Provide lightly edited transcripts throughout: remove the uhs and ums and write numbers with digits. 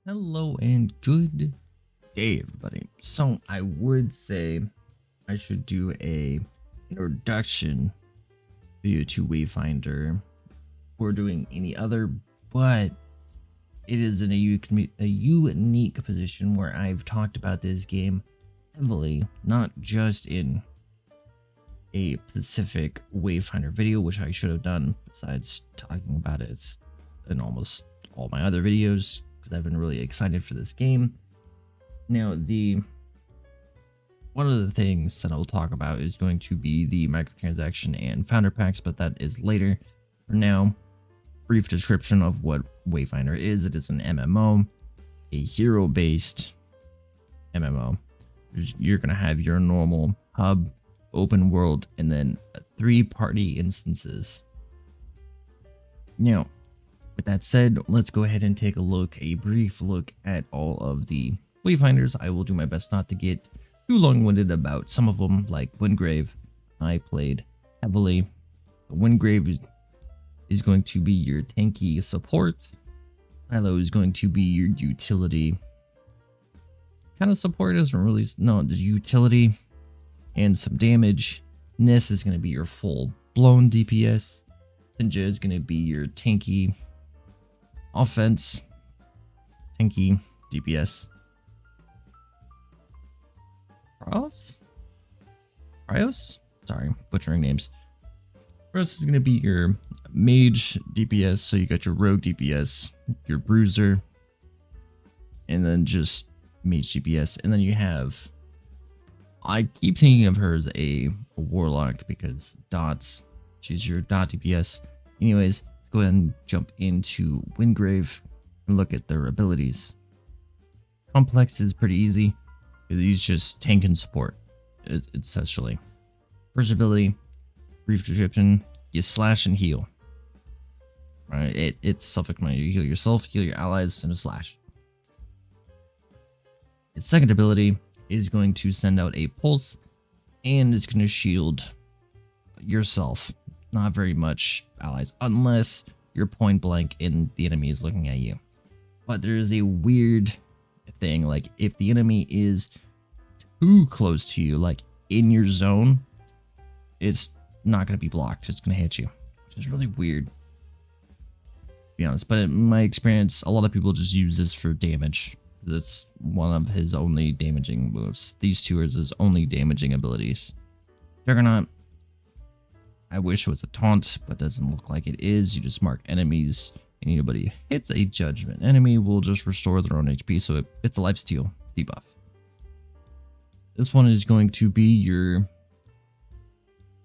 Hello and good day, everybody. So I would say I should do a introduction video to Wayfinder or doing any other, but it is in a unique position where I've talked about this game heavily, not just in a specific Wayfinder video, which I should have done besides talking about it in almost all my other videos, because I've been really excited for this game. Now, one of the things that I'll talk about is going to be the microtransaction and founder packs, but that is later. For now, brief description of what Wayfinder is. It is an MMO, a hero-based MMO. You're going to have your normal hub, open world, and then 3-party instances. Now, with that said, let's go ahead and take a brief look at all of the Wayfinders. I will do my best not to get too long-winded about some of them, like Windgrave. I played heavily. Windgrave is going to be your tanky support. Silo is going to be your utility. Kind of support isn't really, no, just utility and some damage. Ness is going to be your full-blown DPS. Sinja is going to be your tanky offense, tanky DPS. Prios? Sorry, butchering names. Prios is going to be your mage DPS, so you got your rogue DPS, your bruiser, and then just mage DPS. And then you have, I keep thinking of her as a warlock because dots, she's your dot DPS. Anyways, let's go ahead and jump into Windgrave and look at their abilities. Complex is pretty easy. He's just tank and support, essentially. First ability, brief description, you slash and heal. Right, it's self-explanatory. You heal yourself, heal your allies, and a slash. His second ability is going to send out a pulse, and it's going to shield yourself. Not very much allies, unless you're point blank and the enemy is looking at you. But there is a weird thing, like if the enemy is too close to you, like in your zone, it's not going to be blocked. It's going to hit you, which is really weird, to be honest. But in my experience, a lot of people just use this for damage. It's one of his only damaging moves. These two are his only damaging abilities. Juggernaut, I wish it was a taunt, but doesn't look like it is. You just mark enemies, and anybody hits a judgment enemy will just restore their own HP, so it's a lifesteal debuff. This one is going to be your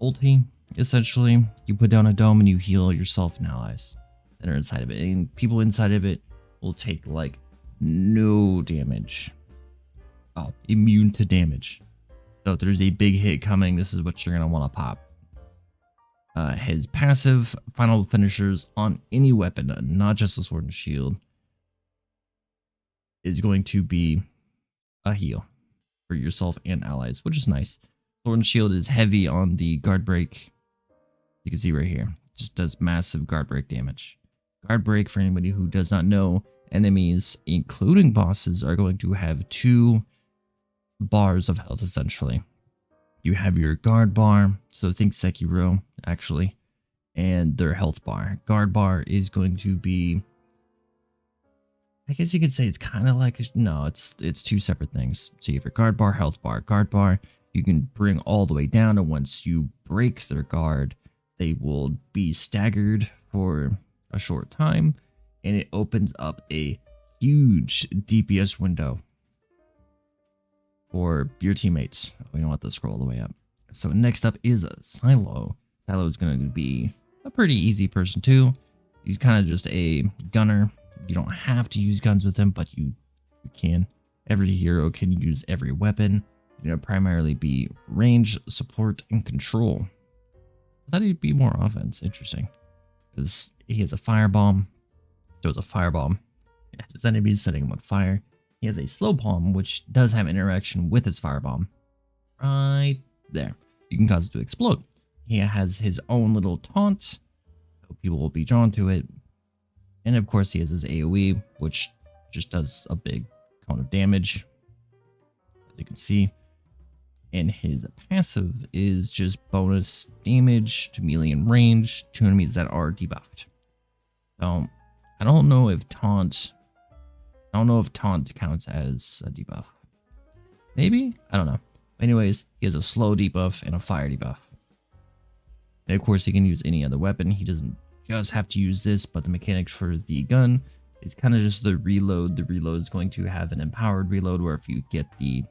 ulti. Essentially, you put down a dome and you heal yourself and allies that are inside of it, and people inside of it will take like no damage. Oh, immune to damage. So if there's a big hit coming, this is what you're going to want to pop. His passive final finishers on any weapon, not just a sword and shield, is going to be a heal for yourself and allies, which is nice. Sword and shield is heavy on the guard break. You can see right here, just does massive guard break damage. Guard break, for anybody who does not know, enemies, including bosses, are going to have 2 bars of health, essentially. You have your guard bar, so think Sekiro, actually, and their health bar. Guard bar is going to be, I guess you could say it's kind of like, no, it's 2 separate things. So you have your guard bar, health bar. Guard bar, you can bring all the way down, and once you break their guard, they will be staggered for a short time, and it opens up a huge DPS window for your teammates. We don't have to scroll all the way up. So next up is Silo. Silo is going to be a pretty easy person too. He's kind of just a gunner. You don't have to use guns with him, but you can. Every hero can use every weapon. You know, primarily be range, support, and control. I thought he'd be more offense. Interesting, because he has a firebomb. Throws a firebomb. His enemies setting him on fire. He has a slow palm, which does have interaction with his firebomb. Right there. You can cause it to explode. He has his own little taunt, so people will be drawn to it. And of course, he has his AoE, which just does a big cone of damage, as you can see. And his passive is just bonus damage to melee and range to enemies that are debuffed. So I don't know if taunt counts as a debuff. Maybe? I don't know. Anyways, he has a slow debuff and a fire debuff. And of course, he can use any other weapon. He doesn't just have to use this, but the mechanics for the gun is kind of just the reload. The reload is going to have an empowered reload where if you get the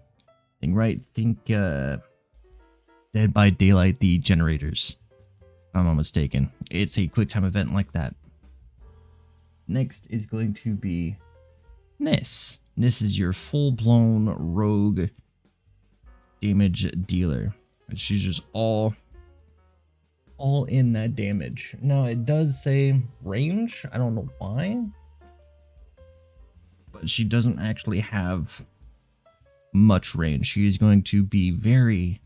thing right, think Dead by Daylight, the generators. If I'm not mistaken. It's a quick time event like that. Next is going to be Nis. Nis is your full-blown rogue damage dealer. She's just all in that damage. Now it does say range. I don't know why, but she doesn't actually have much range. She is going to be very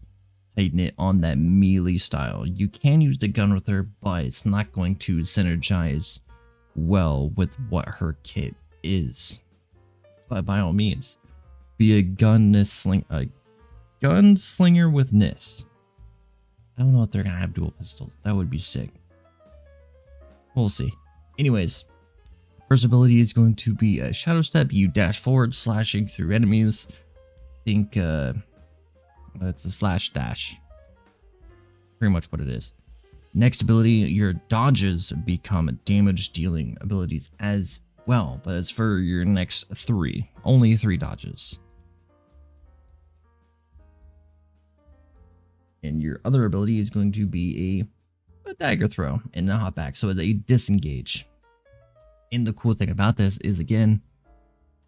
tight knit on that melee style. You can use the gun with her, but it's not going to synergize well with what her kit is. But by all means, be a gunslinger with Nis. I don't know if they're gonna have dual pistols. That would be sick. We'll see. Anyways, first ability is going to be a shadow step. You dash forward, slashing through enemies. Think it's a slash dash. Pretty much what it is. Next ability, your dodges become damage dealing abilities as well, but it's for your next 3. Only 3 dodges. And your other ability is going to be a dagger throw and a hop back. So it's a disengage. And the cool thing about this is, again,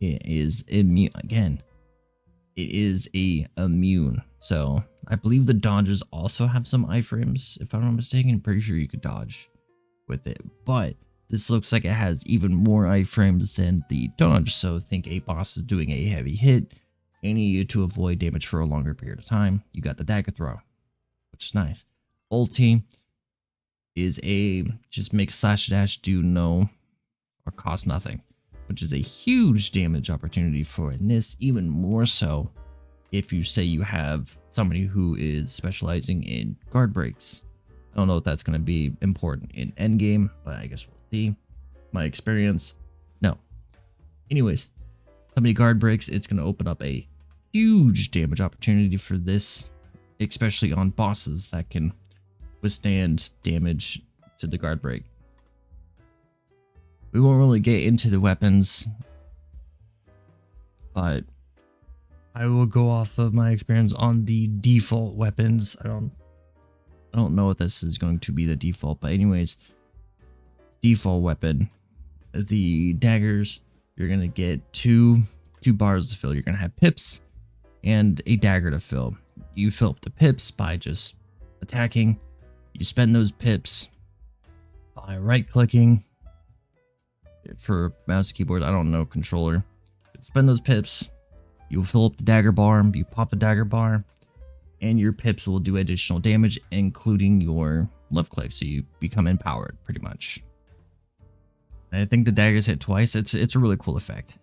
it is immune. Again, it is a immune. So I believe the dodges also have some iframes. If I'm not mistaken, I'm pretty sure you could dodge with it. But this looks like it has even more iframes than the dodge. So think a boss is doing a heavy hit and you need to avoid damage for a longer period of time. You got the dagger throw, which is nice. Ulti is just make slash dash do no or cost nothing, which is a huge damage opportunity for Nis, even more so if you say you have somebody who is specializing in guard breaks. I don't know if that's going to be important in endgame, but I guess we'll see. My experience, no. Anyways, somebody guard breaks, it's going to open up a huge damage opportunity for this, especially on bosses that can withstand damage to the guard break. We won't really get into the weapons, but I will go off of my experience on the default weapons. I don't know if this is going to be the default, but anyways, default weapon, the daggers, you're gonna get two bars to fill. You're gonna have pips and a dagger to fill. You fill up the pips by just attacking. You spend those pips by right clicking. For mouse keyboard, I don't know controller. Spend those pips. You fill up the dagger bar. You pop the dagger bar, and your pips will do additional damage, including your left click. So you become empowered, pretty much. And I think the daggers hit twice. It's a really cool effect.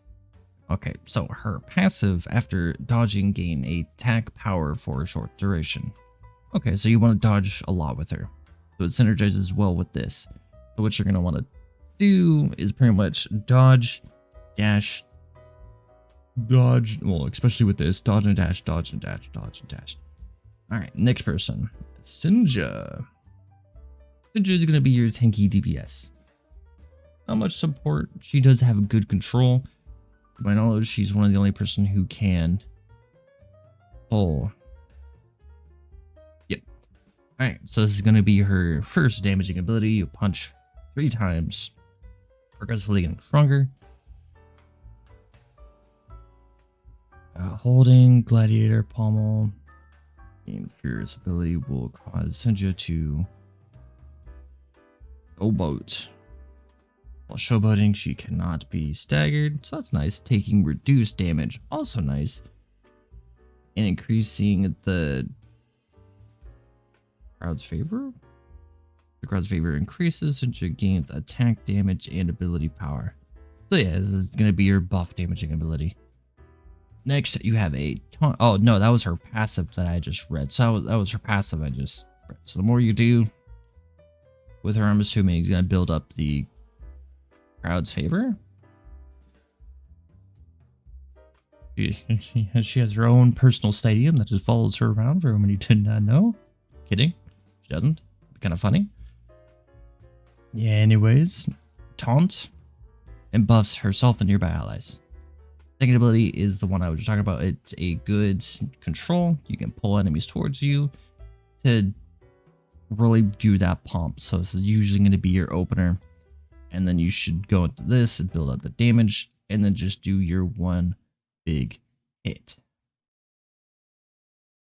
Okay, so her passive after dodging gain attack power for a short duration. Okay, so you want to dodge a lot with her, so it synergizes well with this. So what you're gonna want to do is pretty much dodge, dash, dodge. Well, especially with this, dodge and dash, dodge and dash, dodge and dash. All right, next person, Sinja. Sinja is gonna be your tanky DPS. Not much support. She does have good control. To my knowledge, she's one of the only person who can pull. Yep. All right, so this is gonna be her first damaging ability. You punch 3 times, progressively getting stronger. Holding gladiator pommel. Gain furious ability will cause Sinja to showboat. While showboating, she cannot be staggered, so that's nice. Taking reduced damage, also nice. And increasing the crowd's favor. The crowd's favor increases, Sinja gains attack damage and ability power. So yeah, this is gonna be your buff damaging ability. Next, you have a taunt. Oh no, that was her passive that I just read. So that was her passive I just read. So the more you do with her, I'm assuming it's gonna build up the crowd's favor. She has her own personal stadium that just follows her around for anyone you did not know. Kidding. She doesn't. Kind of funny. Yeah, anyways. Taunt and buffs herself and nearby allies. Second ability is the one I was just talking about. It's a good control. You can pull enemies towards you to really do that pump. So this is usually going to be your opener. And then you should go into this and build up the damage. And then just do your one big hit.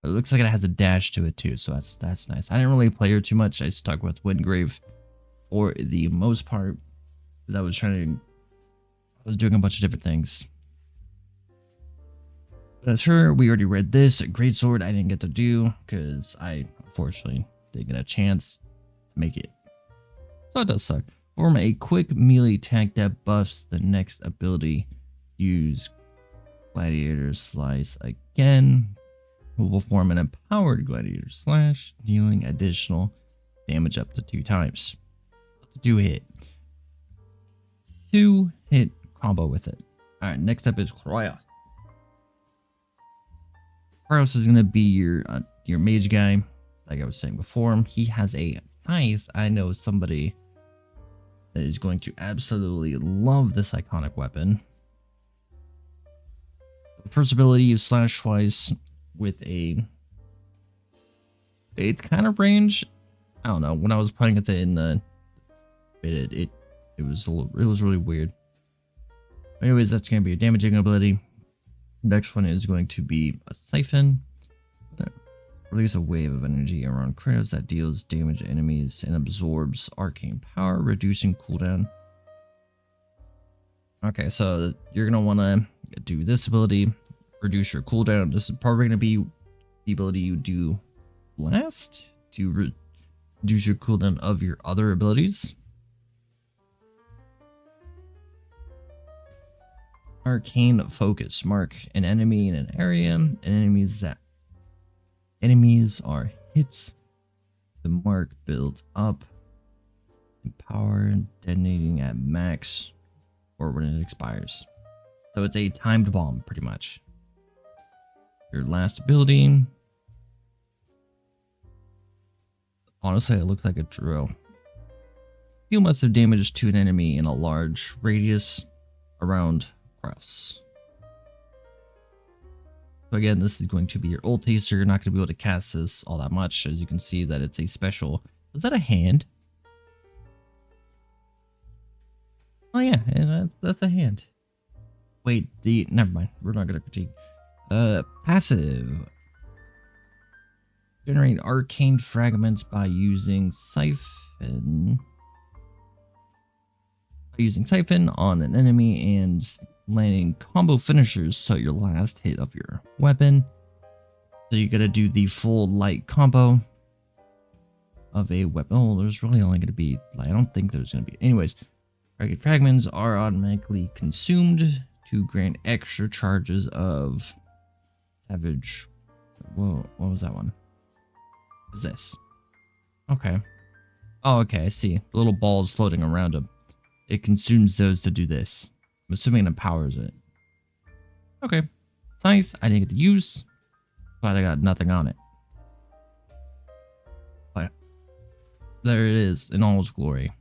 It looks like it has a dash to it too, so that's nice. I didn't really play her too much. I stuck with Windgrave for the most part because I was doing a bunch of different things. But sure, we already read this. Greatsword I didn't get to do because I unfortunately didn't get a chance to make it. So it does suck. Form a quick melee attack that buffs the next ability. Use Gladiator Slice again. Will form an empowered Gladiator Slash, dealing additional damage up to 2 times. 2 hit. 2 hit combo with it. Alright, next up is Kryos. Kryos is going to be your mage guy, like I was saying before. He has a scythe. I know somebody that is going to absolutely love this iconic weapon. The first ability, you slash twice with a 8th kind of range. I don't know. When I was playing it in the it was really weird. Anyways, that's going to be a damaging ability. Next one is going to be a siphon. Release a wave of energy around Kryos that deals damage to enemies and absorbs arcane power, reducing cooldown. Okay, so you're going to want to do this ability, reduce your cooldown. This is probably going to be the ability you do last to reduce your cooldown of your other abilities. Arcane Focus. Mark an enemy in an area, and enemies are hits. The mark builds up in power, detonating at max or when it expires. So it's a timed bomb, pretty much. Your last ability. Honestly, it looks like a drill. Deal massive damage to an enemy in a large radius around Kryos. So again, this is going to be your ulti, so you're not going to be able to cast this all that much. As you can see that it's a special. Is that a hand? Oh yeah, that's a hand. Wait, never mind. We're not going to critique. Passive. Generate arcane fragments by using siphon. On an enemy and landing combo finishers, so your last hit of your weapon. So you gotta do the full light combo of a weapon. Oh, there's really only gonna be light. I don't think there's gonna be. Anyways, target fragments are automatically consumed to grant extra charges of savage. Whoa, what was that one? What's this? Okay. Oh, okay, I see. The little balls floating around him. It consumes those to do this. I'm assuming it empowers it. Okay. Scythe, I didn't get to use. But I got nothing on it. But there it is in all its glory.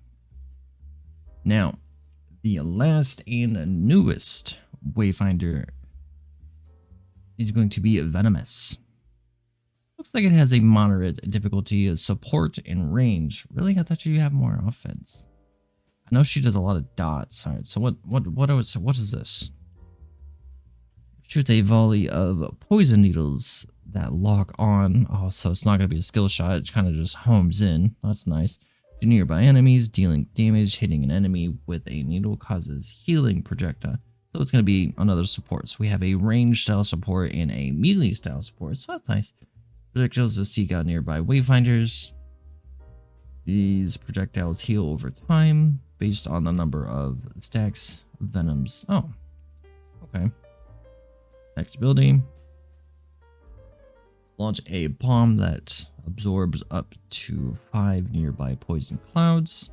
Now, the last and newest Wayfinder is going to be Venomous. Looks like it has a moderate difficulty of support and range. Really? I thought you have more offense. I know she does a lot of dots. All right, so what is this? Shoots a volley of poison needles that lock on. Oh, so it's not going to be a skill shot. It kind of just homes in. That's nice. To nearby enemies, dealing damage. Hitting an enemy with a needle causes healing projectile. So it's going to be another support. So we have a range style support and a melee style support. So that's nice. Projectiles to seek out nearby Wayfinders. These projectiles heal over time based on the number of stacks venoms. Oh, okay. Next ability. Launch a bomb that absorbs up to 5 nearby poison clouds.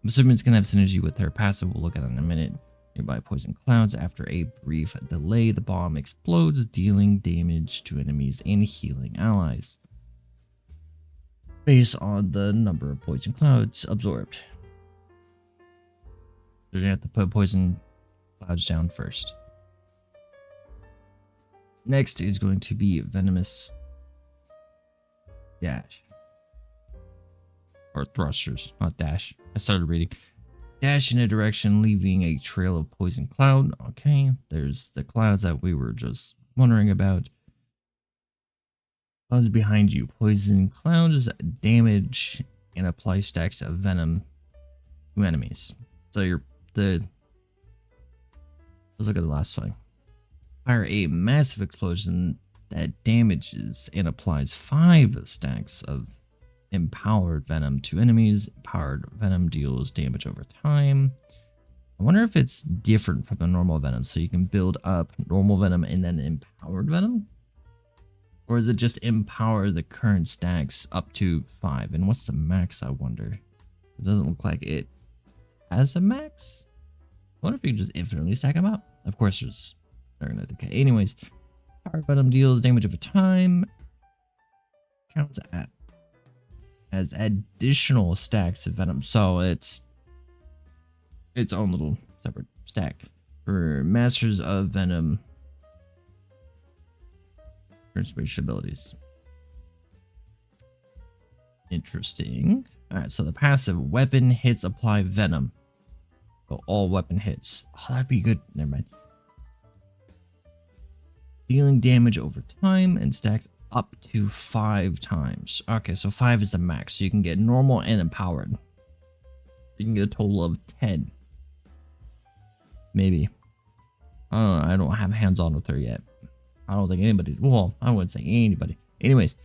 I'm assuming it's going to have synergy with her passive. We'll look at it in a minute. Nearby poison clouds. After a brief delay, the bomb explodes, dealing damage to enemies and healing allies, based on the number of poison clouds absorbed. They're going to have to put poison clouds down first. Next is going to be venomous dash. Or thrusters, not dash. I started reading. Dash in a direction, leaving a trail of poison cloud. Okay, there's the clouds that we were just wondering about. Clouds behind you. Poison clouds damage and apply stacks of venom to enemies. So let's look at the last one. Fire a massive explosion that damages and applies 5 stacks of empowered venom to enemies. Empowered venom deals damage over time. I wonder if it's different from the normal venom, so you can build up normal venom and then empowered venom, or is it just empower the current stacks up to 5? And what's the max, I wonder? It doesn't look like it has a max. I wonder if you can just infinitely stack them up. Of course they're gonna decay anyways. Empowered venom deals damage over time, counts as additional stacks of venom, so it's its own little separate stack. For masters of venom transformation abilities. Interesting. Alright, so the passive weapon hits apply venom. So all weapon hits. Oh, that'd be good. Never mind. Dealing damage over time and stacked up to 5 times. Okay, so 5 is the max. So you can get normal and empowered. You can get a total of 10. Maybe. I don't know. I don't have hands-on with her yet. I don't think anybody. Well, I wouldn't say anybody. Anyways,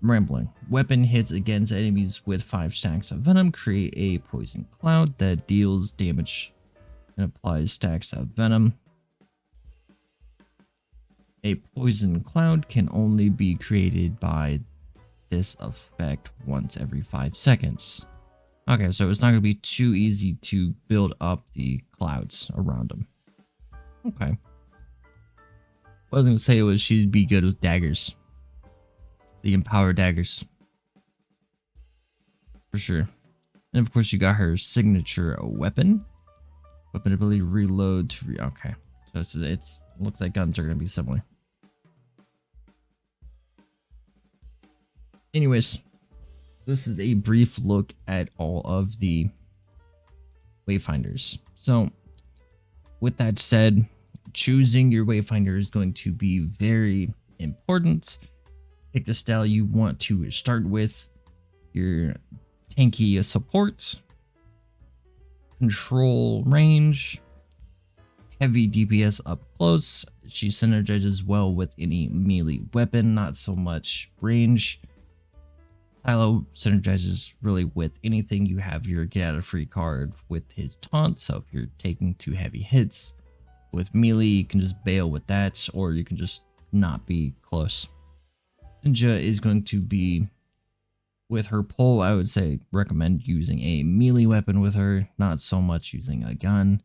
I'm rambling. Weapon hits against enemies with 5 stacks of venom. Create a poison cloud that deals damage and applies stacks of venom. A poison cloud can only be created by this effect once every 5 seconds. Okay, so it's not going to be too easy to build up the clouds around them. Okay. What I was going to say was she'd be good with daggers. The empowered daggers. For sure. And of course you got her signature weapon. Weapon ability reload to okay. So it's looks like guns are going to be similar. Anyways, this is a brief look at all of the Wayfinders. So, with that said, choosing your Wayfinder is going to be very important. Pick the style you want to start with. Your tanky support, control range, heavy DPS up close. She synergizes well with any melee weapon, not so much range. Silo synergizes really with anything. You have your get out of free card with his taunt, so if you're taking 2 heavy hits with melee, you can just bail with that, or you can just not be close. Ninja is going to be, with her pull, I would say recommend using a melee weapon with her, not so much using a gun.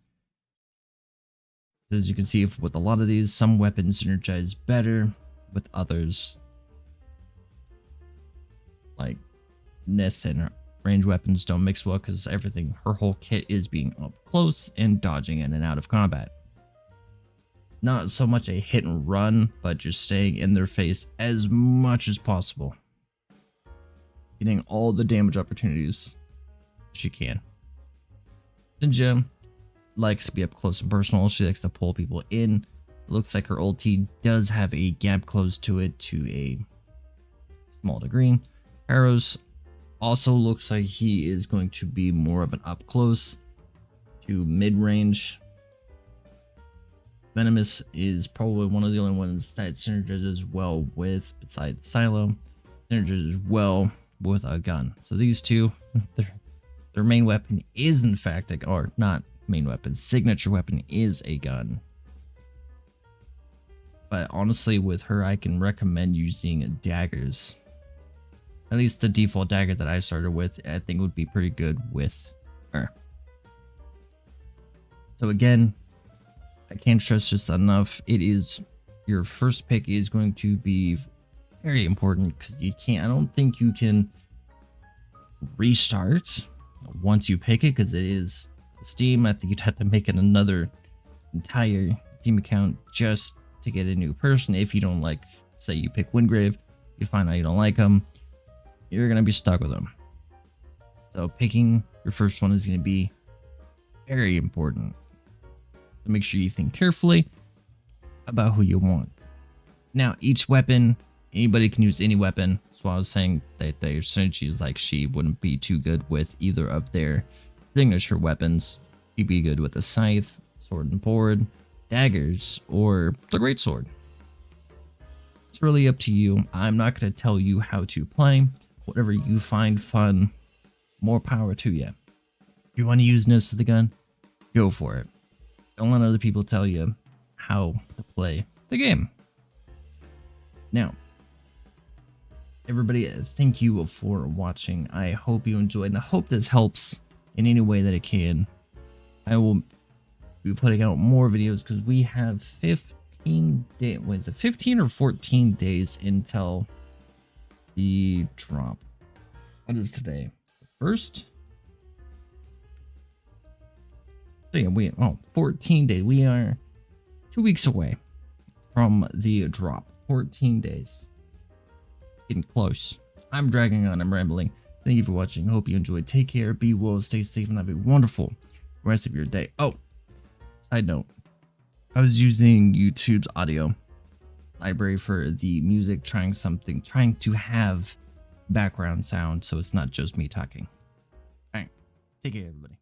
As you can see, with a lot of these, some weapons synergize better with others. Like Ness and range weapons don't mix well because everything, her whole kit is being up close and dodging in and out of combat. Not so much a hit and run, but just staying in their face as much as possible. Getting all the damage opportunities she can. Ninja likes to be up close and personal. She likes to pull people in. Looks like her ulti does have a gap close to it to a small degree. Arrows also looks like he is going to be more of an up close to mid range. Venomous is probably one of the only ones that synergizes well with, besides Silo, synergizes well with a gun. So these two, their main weapon is in fact, or not main weapon. Signature weapon is a gun. But honestly, with her, I can recommend using daggers. At least the default dagger that I started with, I think would be pretty good with her. So again, I can't stress this enough. It is your first pick is going to be very important because I don't think you can restart once you pick it because it is Steam. I think you'd have to make it another entire Steam account just to get a new person. If you don't like, say you pick Wingrave, you find out you don't like them, you're going to be stuck with them. So picking your first one is going to be very important. So make sure you think carefully about who you want. Now, each weapon, anybody can use any weapon. So I was saying that their synergy is like she wouldn't be too good with either of their signature weapons. You'd be good with the scythe, sword and board, daggers, or the greatsword. It's really up to you. I'm not going to tell you how to play. Whatever you find fun, more power to you. If you want to use nose of the gun, go for it. Don't let other people tell you how to play the game. Now, everybody, thank you for watching. I hope you enjoyed, and I hope this helps in any way that it can. I will be putting out more videos because we have 15 days. What is it? 15 or 14 days until the drop. What is today? First? So yeah, 14 days. We are 2 weeks away from the drop. 14 days. Getting close. I'm dragging on. I'm rambling. Thank you for watching. Hope you enjoyed. Take care. Be well. Stay safe. And have a wonderful rest of your day. Oh, side note. I was using YouTube's audio library for the music, trying to have background sound so it's not just me talking. All right. Take care, everybody.